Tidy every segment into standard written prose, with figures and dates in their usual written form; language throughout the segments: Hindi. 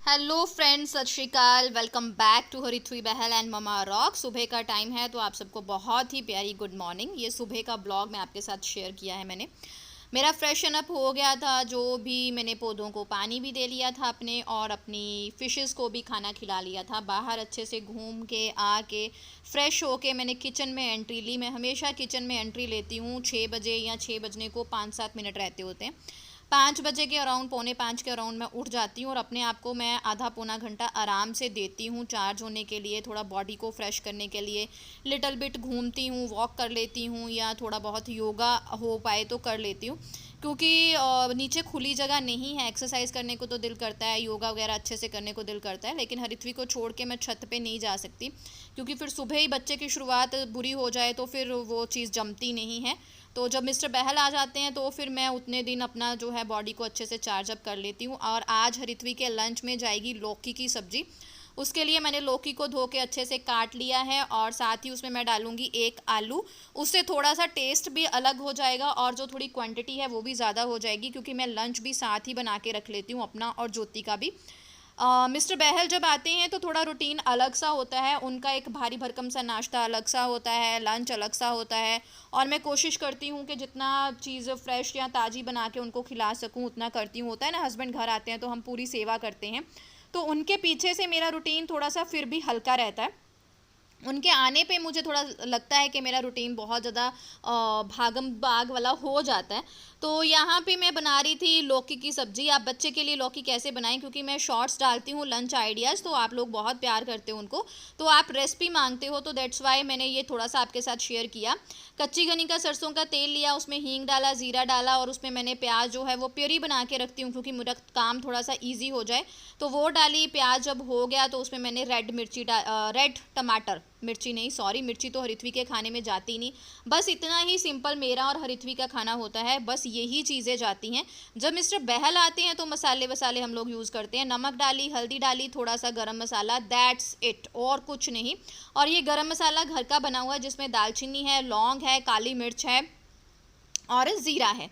Hello friends, Sat Shri Akal. Welcome back to Harithvi Bahl and mama rock. सुबह का टाइम है तो आप सबको बहुत ही प्यारी गुड मॉर्निंग। ये सुबह का ब्लॉग मैं आपके साथ शेयर किया है मैंने। मेरा फ्रेशन अप हो गया था, जो भी मैंने पौधों को पानी भी दे लिया था अपने, और अपनी फ़िशेस को भी खाना खिला लिया था। बाहर अच्छे से घूम के आके फ्रेश होके मैंने किचन में एंट्री ली। मैं हमेशा किचन में एंट्री लेती हूँ 6 बजे, या 6 बजने को 5-7 मिनट रहते होते हैं। 5 बजे के अराउंड, पौने 5 के अराउंड मैं उठ जाती हूँ और अपने आप को मैं आधा पौना घंटा आराम से देती हूँ चार्ज होने के लिए, थोड़ा बॉडी को फ्रेश करने के लिए। लिटिल बिट घूमती हूँ, वॉक कर लेती हूँ, या थोड़ा बहुत योगा हो पाए तो कर लेती हूँ, क्योंकि नीचे खुली जगह नहीं है। एक्सरसाइज करने को तो दिल करता है, योगा वगैरह अच्छे से करने को दिल करता है, लेकिन हरिथ्वी को छोड़ के मैं छत पे नहीं जा सकती, क्योंकि फिर सुबह ही बच्चे की शुरुआत बुरी हो जाए तो फिर वो चीज़ जमती नहीं है। तो जब मिस्टर बहल आ जाते हैं तो फिर मैं उतने दिन अपना जो है बॉडी को अच्छे से चार्ज अप कर लेती हूँ। और आज हरिथ्वी के लंच में जाएगी लौकी की सब्ज़ी। उसके लिए मैंने लौकी को धो के अच्छे से काट लिया है, और साथ ही उसमें मैं डालूंगी एक आलू। उससे थोड़ा सा टेस्ट भी अलग हो जाएगा, और जो थोड़ी क्वांटिटी है वो भी ज़्यादा हो जाएगी, क्योंकि मैं लंच भी साथ ही बना के रख लेती हूँ अपना और ज्योति का भी। मिस्टर बहल जब आते हैं तो थोड़ा रूटीन अलग सा होता है उनका। एक भारी भरकम सा नाश्ता अलग सा होता है, लंच अलग सा होता है, और मैं कोशिश करती हूँ कि जितना चीज़ फ्रेश या ताज़ी बना के उनको खिला सकूँ उतना करती हूँ। होता है ना, हस्बैंड घर आते हैं तो हम पूरी सेवा करते हैं, तो उनके पीछे से मेरा रूटीन थोड़ा सा फिर भी हल्का रहता है। उनके आने पे मुझे थोड़ा लगता है कि मेरा रूटीन बहुत ज़्यादा भागम भाग वाला हो जाता है। तो यहाँ पे मैं बना रही थी लौकी की सब्ज़ी। आप बच्चे के लिए लौकी कैसे बनाएं, क्योंकि मैं शॉर्ट्स डालती हूँ लंच आइडियाज़, तो आप लोग बहुत प्यार करते हो उनको, तो आप रेसिपी मांगते हो, तो दैट्स वाई मैंने ये थोड़ा सा आपके साथ शेयर किया। कच्ची घनी का सरसों का तेल लिया, उसमें हींग डाला, ज़ीरा डाला, और उसमें मैंने प्याज जो है वो प्योरी बना के रखती हूँ, क्योंकि मेरा काम थोड़ा सा ईजी हो जाए, तो वो डाली। प्याज जब हो गया तो उसमें मैंने रेड टमाटर, मिर्ची नहीं, सॉरी, मिर्ची तो हरिथ्वी के खाने में जाती नहीं। बस इतना ही सिंपल मेरा और हरिथ्वी का खाना होता है, बस यही चीज़ें जाती हैं। जब मिस्टर बहल आते हैं तो मसाले वसाले हम लोग यूज़ करते हैं। नमक डाली, हल्दी डाली, थोड़ा सा गरम मसाला, दैट्स इट, और कुछ नहीं। और ये गरम मसाला घर का बना हुआ है, जिसमें दालचीनी है, लौंग है, काली मिर्च है और ज़ीरा है।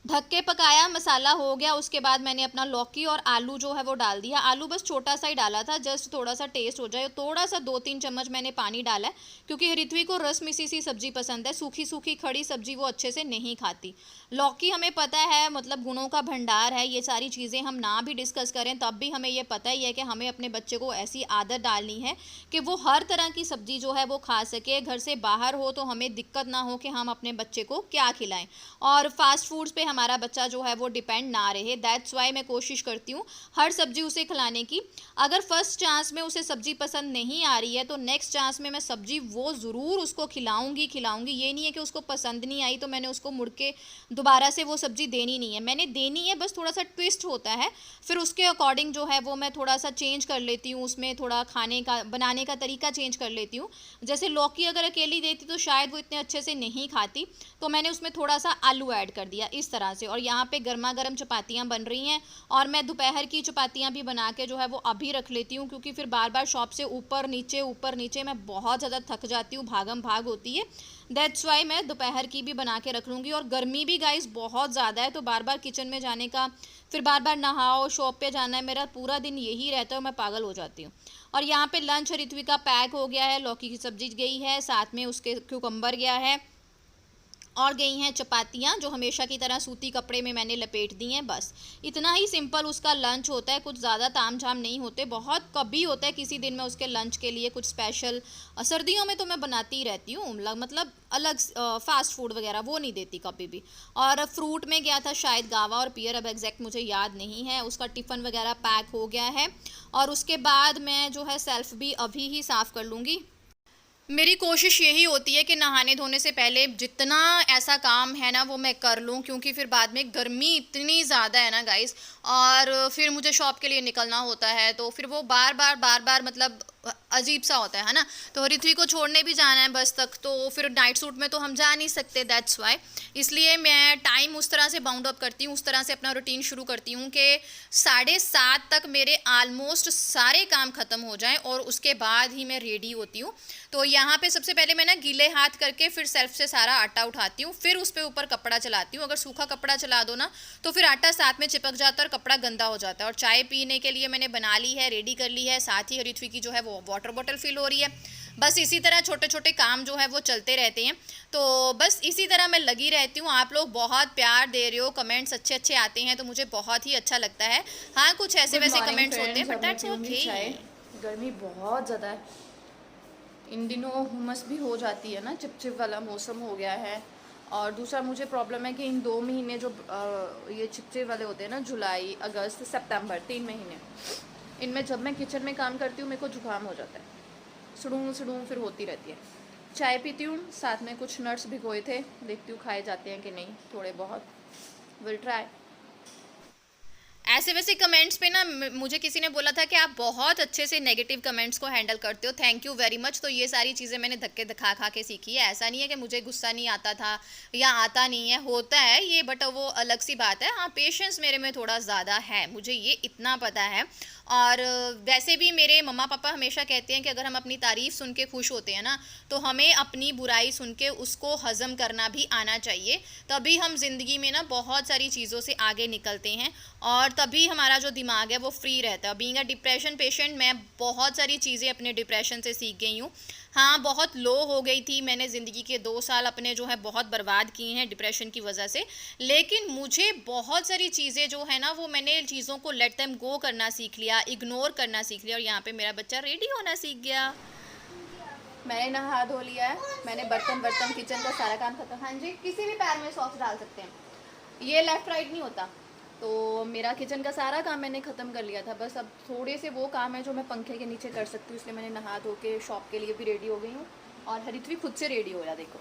ढक के पकाया, मसाला हो गया, उसके बाद मैंने अपना लौकी और आलू जो है वो डाल दिया। आलू बस छोटा सा ही डाला था, जस्ट थोड़ा सा टेस्ट हो जाए। थोड़ा सा 2-3 चम्मच मैंने पानी डाला है, क्योंकि हरिथ्वी को रस मिसी सी सब्जी पसंद है। सूखी सूखी खड़ी सब्जी वो अच्छे से नहीं खाती। लौकी हमें पता है मतलब गुणों का भंडार है। ये सारी चीज़ें हम ना भी डिस्कस करें तब भी हमें ये पता ही है कि हमें अपने बच्चे को ऐसी आदत डालनी है कि वो हर तरह की सब्जी जो है वो खा सके। घर से बाहर हो तो हमें दिक्कत ना हो कि हम अपने बच्चे को क्या खिलाएं, और फास्ट फूड्स पे हमारा बच्चा जो है वो डिपेंड ना रहे। दैट्स वाई मैं कोशिश करती हूँ हर सब्जी उसे खिलाने की। अगर फर्स्ट चांस में उसे सब्जी पसंद नहीं आ रही है तो नेक्स्ट चांस में मैं सब्जी वो ज़रूर उसको खिलाऊंगी खिलाऊंगी। ये नहीं है कि उसको पसंद नहीं आई तो मैंने उसको मुड़ के दोबारा से वो सब्जी देनी नहीं है, मैंने देनी है, बस थोड़ा सा ट्विस्ट होता है। फिर उसके अकॉर्डिंग जो है वो मैं थोड़ा सा चेंज कर लेती हूँ, उसमें थोड़ा खाने का बनाने का तरीका चेंज कर लेती हूँ। जैसे लौकी अगर अकेली देती तो शायद वो इतने अच्छे से नहीं खाती, तो मैंने उसमें थोड़ा सा आलू ऐड कर दिया इस तरह से। और यहाँ पे गर्मा गर्म चपातियाँ बन रही हैं, और मैं दोपहर की चपातियाँ भी बना के जो है वो अभी रख लेती हूँ, क्योंकि फिर बार बार शॉप से ऊपर नीचे मैं बहुत ज़्यादा थक जाती हूँ, भागम भाग होती है। दैट्स वाई मैं दोपहर की भी बना के रख लूँगी। और गर्मी भी गाइस बहुत ज़्यादा है, तो बार बार किचन में जाने का, फिर बार बार नहाओ, शॉप पे जाना है, मेरा पूरा दिन यही रहता है और मैं पागल हो जाती हूँ। और यहाँ पे लंच हरिथ्वी का पैक हो गया है, लौकी की सब्जी गई है, साथ में उसके क्यूकम्बर गया है, और गई हैं चपातियाँ जो हमेशा की तरह सूती कपड़े में मैंने लपेट दी हैं। बस इतना ही सिंपल उसका लंच होता है, कुछ ज़्यादा ताम झाम नहीं होते। बहुत कभी होता है किसी दिन में उसके लंच के लिए कुछ स्पेशल। सर्दियों में तो मैं बनाती ही रहती हूँ, मतलब अलग फास्ट फूड वगैरह वो नहीं देती कभी भी। और फ्रूट में गया था शायद गावा और पियर, अब एग्जैक्ट मुझे याद नहीं है। उसका टिफ़िन वगैरह पैक हो गया है, और उसके बाद मैं जो है सेल्फ भी अभी ही साफ़ कर लूँगी। मेरी कोशिश यही होती है कि नहाने धोने से पहले जितना ऐसा काम है ना वो मैं कर लूँ, क्योंकि फिर बाद में गर्मी इतनी ज़्यादा है ना गाइस, और फिर मुझे शॉप के लिए निकलना होता है, तो फिर वो बार बार मतलब अजीब सा होता है ना। तो ऋत्विक को छोड़ने भी जाना है बस तक, तो फिर नाइट सूट में तो हम जा नहीं सकते, दैट्स वाई। इसलिए मैं टाइम उस तरह से बाउंड अप करती हूँ, उस तरह से अपना रूटीन शुरू करती हूँ कि 7:30 तक मेरे ऑलमोस्ट सारे काम ख़त्म हो जाएं और उसके बाद ही मैं रेडी होती हूँ। तो यहाँ पे सबसे पहले मैं ना गीले हाथ करके फिर सेल्फ से सारा आटा उठाती हूँ, फिर उस पर ऊपर कपड़ा चलाती हूँ। अगर सूखा कपड़ा चला दो ना तो फिर आटा साथ में चिपक जाता है और कपड़ा गंदा हो जाता है। और चाय पीने के लिए मैंने बना ली है, रेडी कर ली है, साथ ही ऋत्विक की जो है वो वाटर बॉटल फिल हो रही है। बस इसी तरह छोटे छोटे काम जो है वो चलते रहते हैं। तो बस इसी तरह मैं लगी रहती हूँ। आप लोग बहुत प्यार दे रहे हो, कमेंट्स अच्छे अच्छे आते हैं तो मुझे बहुत ही अच्छा लगता है। हाँ, कुछ ऐसे वैसे कमेंट्स होते हैं बट दैट्स ओके। गर्मी बहुत ज़्यादा है इन दिनों, हुमस भी हो जाती है ना, चिपचिप वाला मौसम हो गया है। और दूसरा मुझे प्रॉब्लम है कि इन 2 महीने जो ये चिपचिप वाले होते हैं ना, जुलाई अगस्त सितंबर, 3 महीने, इनमें जब मैं किचन में काम करती हूँ मेरे को जुकाम हो जाता है, सुड़ूँ सुड़ूँ फिर होती रहती है। चाय पीती हूँ, साथ में कुछ नट्स भिगोए थे, देखती हूँ खाए जाते हैं कि नहीं, थोड़े बहुत, विल ट्राई। ऐसे वैसे कमेंट्स पे ना मुझे किसी ने बोला था कि आप बहुत अच्छे से नेगेटिव कमेंट्स को हैंडल करते हो, थैंक यू वेरी मच। तो ये सारी चीज़ें मैंने धक्के दिखा खा के सीखी है। ऐसा नहीं है कि मुझे गुस्सा नहीं आता था या आता नहीं है, होता है ये, बट वो अलग सी बात है। हाँ, पेशेंस मेरे में थोड़ा ज़्यादा है, मुझे ये इतना पता है। और वैसे भी मेरे मम्मा पापा हमेशा कहते हैं कि अगर हम अपनी तारीफ़ सुन के खुश होते हैं ना तो हमें अपनी बुराई सुन के उसको हज़म करना भी आना चाहिए, तभी हम ज़िंदगी में ना बहुत सारी चीज़ों से आगे निकलते हैं और तभी हमारा जो दिमाग है वो फ्री रहता है। बीइंग अ डिप्रेशन पेशेंट मैं बहुत सारी चीज़ें अपने डिप्रेशन से सीख गई हूँ। हाँ, बहुत लो हो गई थी, मैंने ज़िंदगी के 2 साल अपने जो है बहुत बर्बाद किए हैं डिप्रेशन की वजह से, लेकिन मुझे बहुत सारी चीज़ें जो है ना वो मैंने चीज़ों को लेट देम गो करना सीख लिया, इग्नोर करना सीख लिया और यहाँ पे मेरा बच्चा रेडी होना सीख गया। मैंने नहा धो लिया है, मैंने बर्तन बर्तन किचन का सारा काम खत्म। हाँ जी, किसी भी पैर में सॉक्स डाल सकते हैं, ये लेफ़्ट राइट नहीं होता। तो मेरा किचन का सारा काम मैंने ख़त्म कर लिया था, बस अब थोड़े से वो काम है जो मैं पंखे के नीचे कर सकती हूँ, इसलिए मैंने नहा धो के शॉप के लिए भी रेडी हो गई हूँ। और हरित खुद से रेडी हो गया, देखो।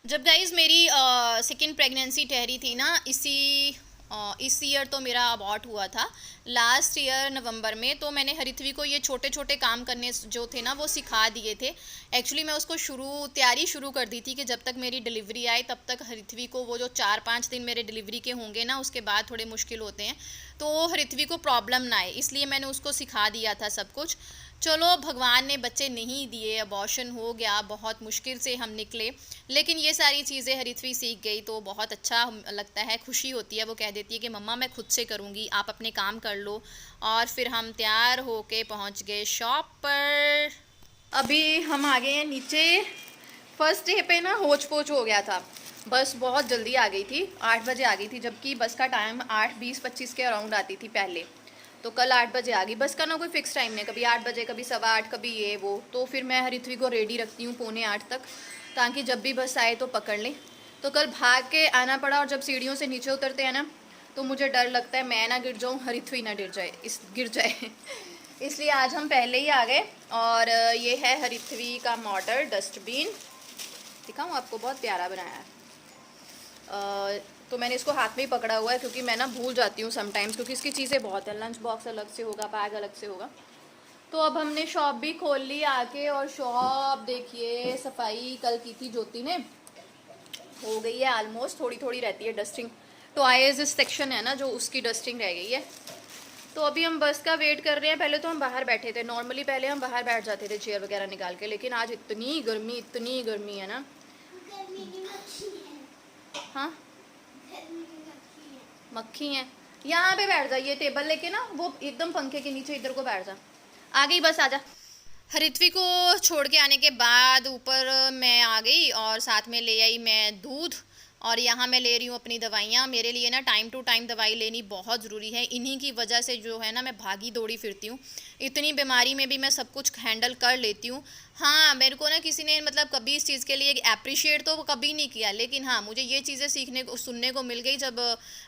जब गाइज़ मेरी सेकेंड प्रेगनेंसी ठहरी थी ना, इस ईयर तो मेरा अबॉर्ट हुआ था लास्ट ईयर नवंबर में, तो मैंने हरित्वी को ये छोटे छोटे काम करने जो थे ना वो सिखा दिए थे। एक्चुअली मैं उसको तैयारी शुरू कर दी थी कि जब तक मेरी डिलीवरी आए तब तक हरित्वी को, वो जो 4-5 दिन मेरे डिलीवरी के होंगे ना उसके बाद थोड़े मुश्किल होते हैं, तो हरित्वी को प्रॉब्लम ना आए, इसलिए मैंने उसको सिखा दिया था सब कुछ। चलो, भगवान ने बच्चे नहीं दिए, अबॉर्शन हो गया, बहुत मुश्किल से हम निकले, लेकिन ये सारी चीज़ें हरित्वी सीख गई तो बहुत अच्छा लगता है, खुशी होती है। वो कह देती है कि मम्मा मैं खुद से करूँगी, आप अपने काम कर लो। और फिर हम तैयार होके पहुँच गए शॉप पर। अभी हम आ गए हैं नीचे। फर्स्ट डे पे ना होच पोच हो गया था, बस बहुत जल्दी आ गई थी, 8 बजे आ गई थी, जबकि बस का टाइम 8:20-25 के अराउंड आती थी पहले। तो कल 8 बजे आ गई। बस का ना कोई फिक्स टाइम नहीं, कभी 8 बजे, कभी 8:15, कभी ये वो। तो फिर मैं हरित्वी को रेडी रखती हूँ 7:45 तक, ताकि जब भी बस आए तो पकड़ लें। तो कल भाग के आना पड़ा, और जब सीढ़ियों से नीचे उतरते हैं ना तो मुझे डर लगता है मैं ना गिर जाऊँ, हरित्वी ना गिर जाए इसलिए आज हम पहले ही आ गए। और ये है हरित्वी का मॉडल डस्टबिन, दिखाऊँ आपको, बहुत प्यारा बनाया है। तो मैंने इसको हाथ में ही पकड़ा हुआ है क्योंकि मैं ना भूल जाती हूँ समटाइम्स, क्योंकि इसकी चीज़ें बहुत है, लंच बॉक्स अलग से होगा, बैग अलग से होगा। तो अब हमने शॉप भी खोल ली आके, और शॉप देखिए सफाई कल की थी ज्योति ने, हो गई है ऑलमोस्ट, थोड़ी थोड़ी रहती है डस्टिंग। तो आईएस सेक्शन है ना जो, उसकी डस्टिंग रह गई है। तो अभी हम बस का वेट कर रहे हैं। पहले तो हम बाहर बैठे थे, नॉर्मली पहले हम बाहर बैठ जाते थे चेयर वगैरह निकाल के, लेकिन आज इतनी गर्मी है ना। हाँ, मक्खी है, यहाँ पे बैठ जा, ये टेबल लेके ना वो एकदम पंखे के नीचे इधर को बैठ जा। आ गई बस, आजा। हरित्वी को छोड़ के आने के बाद ऊपर मैं आ गई और साथ में ले आई मैं दूध, और यहाँ मैं ले रही हूँ अपनी दवाइयाँ। मेरे लिए ना टाइम टू टाइम दवाई लेनी बहुत ज़रूरी है, इन्हीं की वजह से जो है ना मैं भागी दौड़ी फिरती हूँ। इतनी बीमारी में भी मैं सब कुछ हैंडल कर लेती हूँ। हाँ, मेरे को ना किसी ने मतलब कभी इस चीज़ के लिए अप्रिशिएट तो कभी नहीं किया, लेकिन हाँ मुझे ये चीज़ें सीखने को, सुनने को मिल गई जब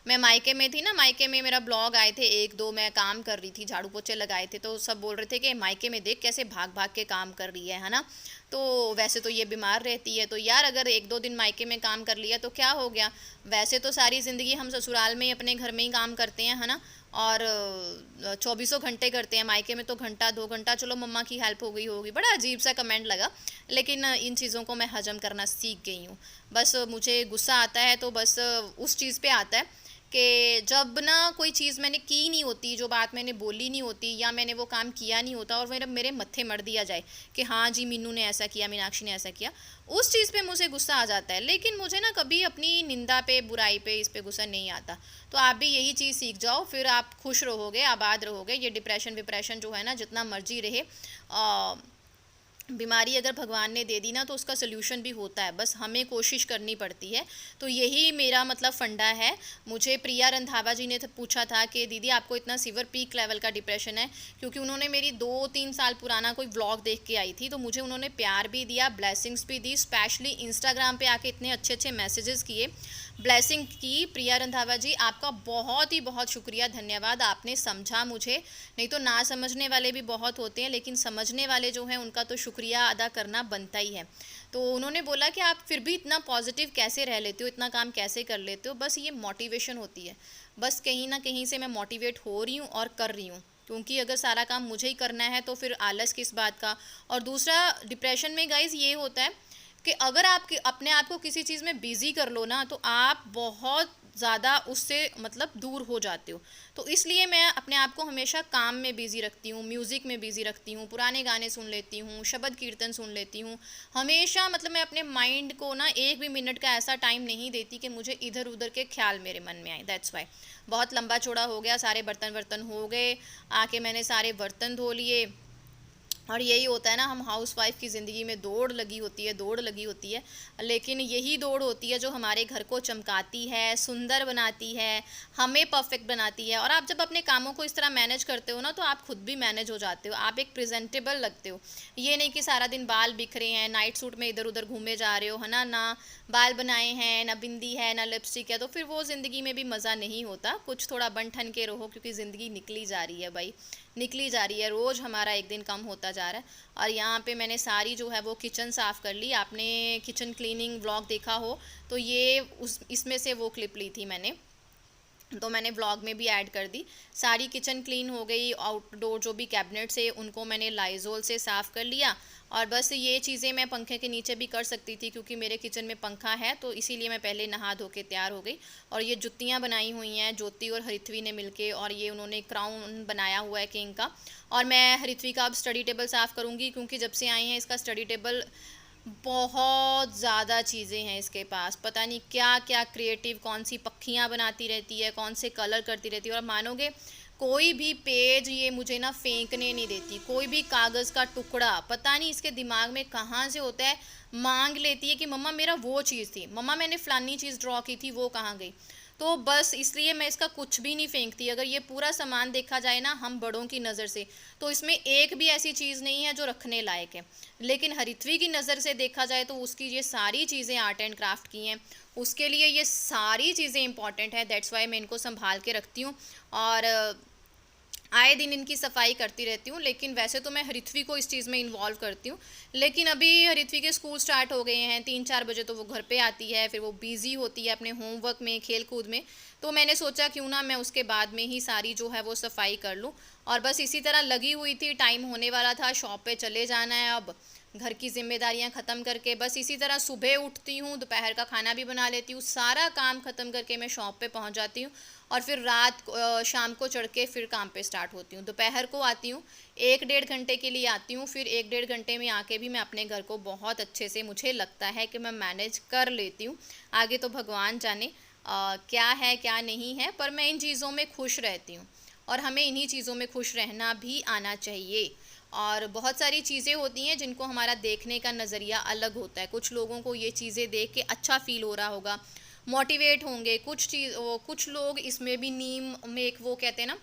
मैं मायके में थी ना। मायके में मेरा ब्लॉग आए थे 1-2, मैं काम कर रही थी, झाड़ू पोछे लगाए थे, तो सब बोल रहे थे कि मायके में देख कैसे भाग भाग के काम कर रही है ना। तो वैसे तो ये बीमार रहती है, तो यार अगर 1-2 दिन मायके में काम कर लिया तो क्या हो गया, वैसे तो सारी ज़िंदगी हम ससुराल में ही अपने घर में ही काम करते हैं, है ना। और 24 घंटे करते हैं, मायके में तो घंटा 2 घंटा, चलो मम्मा की हेल्प हो गई होगी। बड़ा अजीब सा कमेंट लगा, लेकिन इन चीज़ों को मैं हजम करना सीख गई हूँ। बस मुझे गुस्सा आता है तो बस उस चीज़ पे आता है कि जब ना कोई चीज़ मैंने की नहीं होती, जो बात मैंने बोली नहीं होती, या मैंने वो काम किया नहीं होता और मेरे मत्थे मर दिया जाए कि हाँ जी मीनू ने ऐसा किया, मीनाक्षी ने ऐसा किया, उस चीज़ पे मुझे गुस्सा आ जाता है। लेकिन मुझे ना कभी अपनी निंदा पे, बुराई पे, इस पे गुस्सा नहीं आता। तो आप भी यही चीज़ सीख जाओ, फिर आप खुश रहोगे, आबाद रहोगे। ये डिप्रेशन विप्रेशन जो है ना, जितना मर्जी रहे, बीमारी अगर भगवान ने दे दी ना तो उसका सल्यूशन भी होता है, बस हमें कोशिश करनी पड़ती है। तो यही मेरा मतलब फंडा है। मुझे प्रिया रंधावा जी ने पूछा था कि दीदी आपको इतना सीवियर पीक लेवल का डिप्रेशन है, क्योंकि उन्होंने मेरी 2-3 साल पुराना कोई व्लॉग देख के आई थी, तो मुझे उन्होंने प्यार भी दिया, ब्लेसिंग्स भी दी, स्पेशली इंस्टाग्राम पे आके इतने अच्छे अच्छे मैसेजेस किए, ब्लेसिंग की। प्रिया रंधावा जी आपका बहुत ही बहुत शुक्रिया, धन्यवाद, आपने समझा मुझे। नहीं तो ना समझने वाले भी बहुत होते हैं, लेकिन समझने वाले जो हैं उनका तो शुक्रिया अदा करना बनता ही है। तो उन्होंने बोला कि आप फिर भी इतना पॉजिटिव कैसे रह लेते हो, इतना काम कैसे कर लेते हो। बस ये मोटिवेशन होती है, बस कहीं ना कहीं से मैं मोटिवेट हो रही हूँ और कर रही हूँ, क्योंकि अगर सारा काम मुझे ही करना है तो फिर आलस किस बात का। और दूसरा, डिप्रेशन में गाइज ये होता है कि अगर आप अपने आप को किसी चीज़ में बिज़ी कर लो ना, तो आप बहुत ज़्यादा उससे मतलब दूर हो जाते हो। तो इसलिए मैं अपने आप को हमेशा काम में बिज़ी रखती हूँ, म्यूज़िक में बिज़ी रखती हूँ, पुराने गाने सुन लेती हूँ, शब्द कीर्तन सुन लेती हूँ। हमेशा मतलब मैं अपने माइंड को ना एक भी मिनट का ऐसा टाइम नहीं देती कि मुझे इधर उधर के ख्याल मेरे मन में आए। दैट्स वाई बहुत लंबा चौड़ा हो गया, सारे बर्तन वर्तन हो गए, आके मैंने सारे बर्तन धो लिए। और यही होता है ना, हम हाउस वाइफ की ज़िंदगी में दौड़ लगी होती है, दौड़ लगी होती है, लेकिन यही दौड़ होती है जो हमारे घर को चमकाती है, सुंदर बनाती है, हमें परफेक्ट बनाती है। और आप जब अपने कामों को इस तरह मैनेज करते हो ना, तो आप खुद भी मैनेज हो जाते हो, आप एक प्रेजेंटेबल लगते हो। ये नहीं कि सारा दिन बाल बिखरे हैं, नाइट सूट में इधर उधर घूमे जा रहे हो, है ना, ना बाल बनाए हैं, ना बिंदी है, ना लिपस्टिक है, तो फिर वो ज़िंदगी में भी मज़ा नहीं होता। कुछ थोड़ा बन ठन के रहो, क्योंकि ज़िंदगी निकली जा रही है भाई, निकली जा रही है, रोज़ हमारा एक दिन कम होता जा रहा है। और यहाँ पे मैंने सारी जो है वो किचन साफ़ कर ली। आपने किचन क्लीनिंग व्लॉग देखा हो तो ये इसमें से वो क्लिप ली थी मैंने, तो मैंने व्लॉग में भी ऐड कर दी। सारी किचन क्लीन हो गई, आउटडोर जो भी कैबिनेट्स है उनको मैंने लाइजोल से साफ़ कर लिया। और बस ये चीज़ें मैं पंखे के नीचे भी कर सकती थी, क्योंकि मेरे किचन में पंखा है, तो इसीलिए मैं पहले नहा धो के तैयार हो गई। और ये जुत्तियाँ बनाई हुई हैं ज्योति और हरिथवी ने मिलके, और ये उन्होंने क्राउन बनाया हुआ है किंग का। और मैं हरिथवी का अब स्टडी टेबल साफ़ करूँगी, क्योंकि जब से आई हैं इसका स्टडी टेबल बहुत ज़्यादा चीज़ें हैं इसके पास, पता नहीं क्या क्या क्रिएटिव, कौन सी पक्खियाँ बनाती रहती है, कौन से कलर करती रहती है। और मानोगे, कोई भी पेज ये मुझे ना फेंकने नहीं देती, कोई भी कागज़ का टुकड़ा, पता नहीं इसके दिमाग में कहाँ से होता है, मांग लेती है कि मम्मा मेरा वो चीज़ थी, मम्मा मैंने फ़लानी चीज़ ड्रॉ की थी, वो कहाँ गई। तो बस इसलिए मैं इसका कुछ भी नहीं फेंकती। अगर ये पूरा सामान देखा जाए ना हम बड़ों की नज़र से, तो इसमें एक भी ऐसी चीज़ नहीं है जो रखने लायक है। लेकिन हरिथवी की नज़र से देखा जाए तो उसकी ये सारी चीज़ें आर्ट एंड क्राफ्ट की हैं, उसके लिए ये सारी चीज़ें इंपॉर्टेंट है। दैट्स वाई मैं इनको संभाल के रखती हूँ और आए दिन इनकी सफाई करती रहती हूँ। लेकिन वैसे तो मैं हरिथवी को इस चीज़ में इन्वॉल्व करती हूँ, लेकिन अभी हरिथवी के स्कूल स्टार्ट हो गए हैं, 3-4 बजे तो वो घर पे आती है, फिर वो बिज़ी होती है अपने होमवर्क में, खेल कूद में। तो मैंने सोचा क्यों ना मैं उसके बाद में ही सारी जो है वो सफाई कर लूँ। और बस इसी तरह लगी हुई थी, टाइम होने वाला था, शॉप पे चले जाना है अब, घर की जिम्मेदारियां ख़त्म करके बस इसी तरह सुबह उठती हूँ, दोपहर का खाना भी बना लेती हूँ, सारा काम ख़त्म करके मैं शॉप पे पहुँच जाती हूँ। और फिर शाम को चढ़ के फिर काम पे स्टार्ट होती हूँ। दोपहर को आती हूँ, 1-1.5 घंटे के लिए आती हूँ, फिर 1-1.5 घंटे में आके भी मैं अपने घर को बहुत अच्छे से, मुझे लगता है कि मैं मैनेज कर लेती हूँ। आगे तो भगवान जाने क्या है क्या नहीं है, पर मैं इन चीज़ों में खुश रहती हूँ और हमें इन्हीं चीज़ों में खुश रहना भी आना चाहिए। और बहुत सारी चीज़ें होती हैं जिनको हमारा देखने का नज़रिया अलग होता है। कुछ लोगों को ये चीज़ें देख के अच्छा फ़ील हो रहा होगा, मोटिवेट होंगे, कुछ लोग इसमें भी नीम में एक वो कहते हैं ना,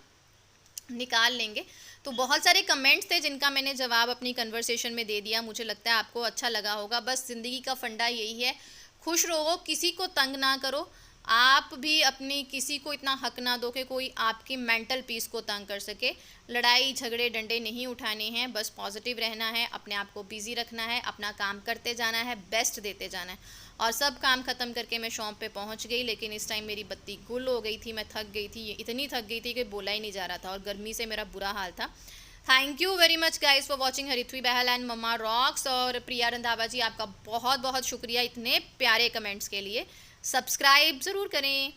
निकाल लेंगे। तो बहुत सारे कमेंट्स थे जिनका मैंने जवाब अपनी कन्वर्सेशन में दे दिया, मुझे लगता है आपको अच्छा लगा होगा। बस ज़िंदगी का फंडा यही है, खुश रहो, किसी को तंग ना करो, आप भी अपनी किसी को इतना हक ना दो कि कोई आपकी मेंटल पीस को तंग कर सके। लड़ाई झगड़े डंडे नहीं उठाने हैं, बस पॉजिटिव रहना है, अपने आप को बिजी रखना है, अपना काम करते जाना है, बेस्ट देते जाना है। और सब काम ख़त्म करके मैं शॉप पे पहुंच गई, लेकिन इस टाइम मेरी बत्ती गुल हो गई थी, मैं थक गई थी, इतनी थक गई थी कि बोला ही नहीं जा रहा था, और गर्मी से मेरा बुरा हाल था। Thank you very much guys for watching Harithvi Bahl and mamma rocks. और प्रिया रंधावा जी, आपका बहुत बहुत शुक्रिया इतने प्यारे कमेंट्स के लिए। सब्सक्राइब ज़रूर करें।